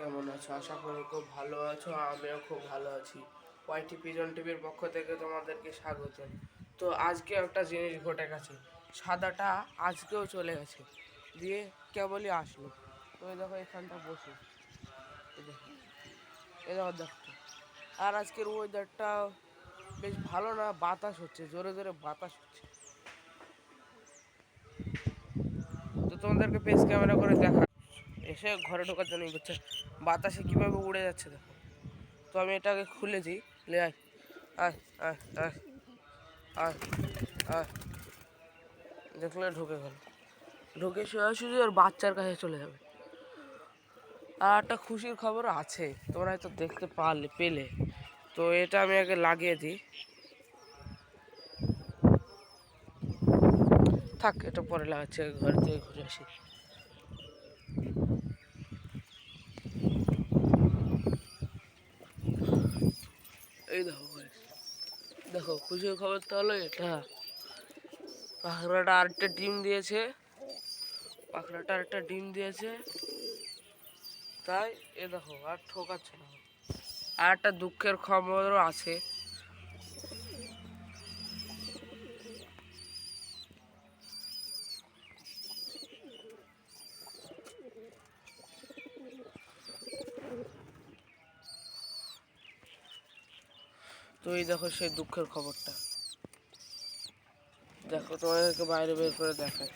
কেমন আছো? আশা করি খুব ভালো আছো। আমিও খুব ভালো আছি। ওয়াইটি পিজন টিভির পক্ষ থেকে তোমাদেরকে স্বাগত। তো আজকে একটা জিনিস ঘটে গেছে, সাদাটা আজকেও চলে গেছে, দিয়ে কেবলই আসলো। তো এই দেখো এখানটা বসে, এই দেখো, দেখো। আর আজকের ওয়েদারটা বেশ ভালো না, বাতাস হচ্ছে, জোরে জোরে বাতাস হচ্ছে। তো তোমাদেরকে পেস ক্যামেরা করে দেখা, এসে ঘরে ঢোকার জন্য করছে, বাতাসে কীভাবে উড়ে যাচ্ছে দেখো। তো আমি এটাকে খুলে দিই, লে আয় আয় আয় আয় আয় আয়, দেখলে ঢুকে গেল, ঢুকে সোজাসুজি ওর বাচ্চার কাছে চলে যাবে। আর একটা খুশির খবর আছে, তোমরা হয়তো দেখতে পেলে। তো এটা আমি আগে লাগিয়ে দিই, থাক এটা পরে লাগাচ্ছে, ঘর থেকে ঘুরে আসি। এই দেখো দেখো, খুশির খবর তো হলো এটা, পাখরাটা আরেকটা ডিম দিয়েছে, পাখরাটা আরেকটা ডিম দিয়েছে, তাই এ দেখো আর ঠোকাচ্ছে না। আর একটা দুঃখের খবরও আছে, তো এই দেখো সেই দুঃখের খবরটা, দেখো তোমাদেরকে বাইরে বের করে দেখায়।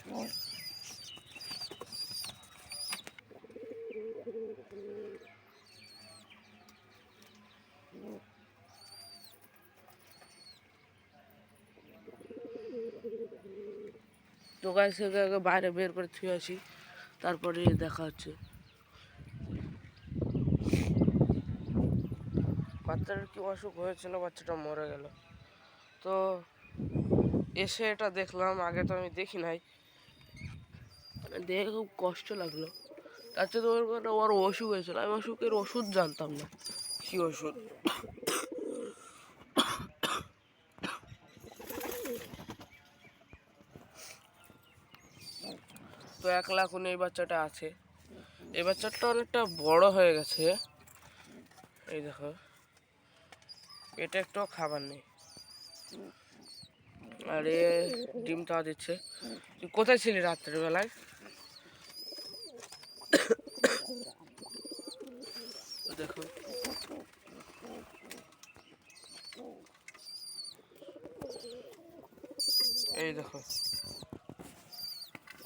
তো গাছ থেকে আগে বাইরে বের করে ছুঁয়ে আসি, তারপরে দেখা হচ্ছে। বাচ্চাটার কি অসুখ হয়েছিল, বাচ্চাটা মরে গেল। তো এসে এটা দেখলাম, আগে তো আমি দেখি নাই, দেখে খুব কষ্ট লাগলো। তার চেয়ে তোমার কথা, ওর অসুখ হয়েছিল, আমি অসুখের ওষুধ জানতাম না কি ওষুধ। তো 1 লাখ এই বাচ্চাটা আছে, এই বাচ্চাটা অনেকটা বড় হয়ে গেছে। এই দেখো, এটা একটু খাবার নেই, আর এ ডিম খাওয়া দিচ্ছে। তুই কোথায় ছিলি রাত্রের বেলায়? দেখো, এই দেখো,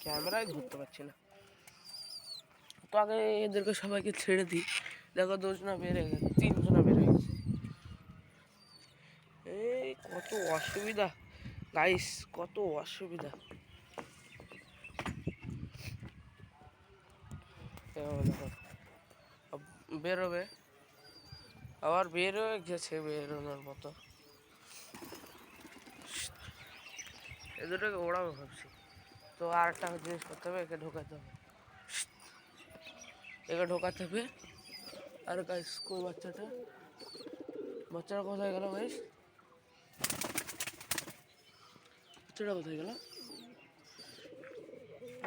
ক্যামেরায় ধরতে পারছি না। তো আগে এদেরকে সবাইকে ছেড়ে দিই, দেখো 2জনা বেড়ে গেছে, 3জনা বেড়ে গেছে। এই কত অসুবিধা গাইস, কত অসুবিধা। দেখো বেরোবে, আবার বের হয়ে গেছে বেরোনোর মতো। এ দুটোকে ওড়াবে ভাবছি। তো আর একটা জিনিস করতে হবে, একে ঢোকাতে হবে, একে ঢোকাতে হবে। আর গাইস কই বাচ্চাটা, বাচ্চাটা কোথায় গেল গাইস? বাচ্চাটা কোথায় গেল?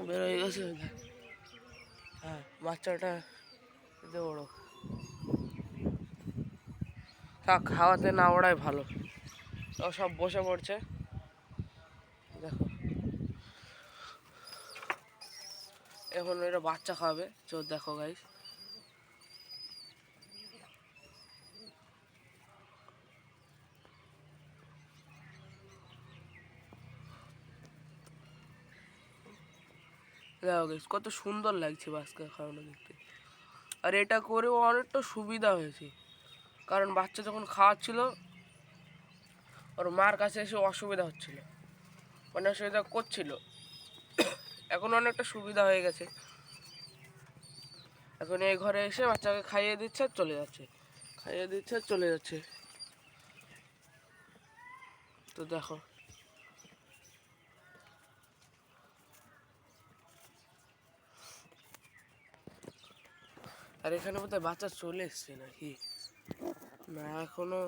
বের হয়ে গেছে। হ্যাঁ, বাচ্চাটা ওড়ো, থাক, হাওয়াতে না ওড়াই ভালো। তো সব বসে পড়ছে, দেখো এখন এটা বাচ্চা খাবে। চোর দেখো গাইস, দেখো গাইস কত সুন্দর লাগছে বাচ্চা খাওয়ানো দেখতে। আর এটা করেও অনেকটা সুবিধা হয়েছে, কারণ বাচ্চা যখন খাওয়াচ্ছিল ওর মার কাছে এসে অসুবিধা হচ্ছিল, মানে অসুবিধা করছিল। এখন অনেকটা সুবিধা হয়ে গেছে, এখন এই ঘরে এসে বাচ্চাকে খাইয়ে দিচ্ছে আর চলে যাচ্ছে, খাইয়ে দিচ্ছে আর চলে যাচ্ছে। তো দেখো, আর এখানে বোধহয় বাচ্চা চলে এসছে নাকি, না এখনো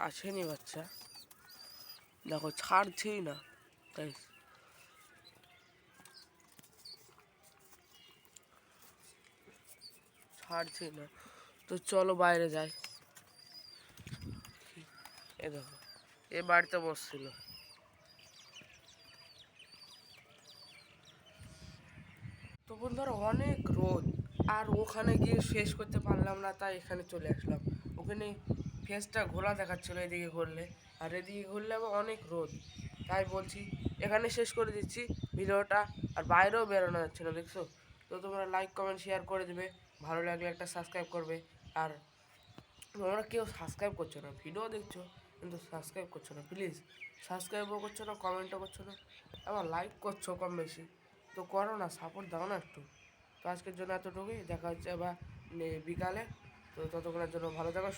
আসেনি বাচ্চা, দেখো ছাড়ছেই না। তাই ছাড়ছি না। তো চলো বাইরে যাই। এ দেখো, এ বাড়িতে বসছিল। তো বন্ধুরা অনেক রোদ, আর ওখানে গিয়ে শেষ করতে পারলাম না, তাই এখানে চলে আসলাম। ওখানে ফেসটা ঘোলা দেখাচ্ছিলো এদিকে ঘুরলে, আর এদিকে ঘুরলে আবার অনেক রোদ। তাই বলছি এখানে শেষ করে দিচ্ছি ভিডিওটা। আর বাইরেও বেরোনো যাচ্ছে না, দেখছো? তো তোমরা লাইক কমেন্ট শেয়ার করে দেবে, ভালো লাগলে একটা সাবস্ক্রাইব করবে। আর তোমরা কেউ সাবস্ক্রাইব করছো না, ভিডিও দেখছো কিন্তু সাবস্ক্রাইব করছো না। প্লিজ সাবস্ক্রাইবও করছো না, কমেন্টও করছো না, আবার লাইক করছো কম বেশি। তো করো না, সাপোর্ট দাও না একটু। তো আজকের জন্য এতটুকুই, দেখা হচ্ছে আবার বিকালে। তো ততক্ষণের জন্য ভালো থাকো।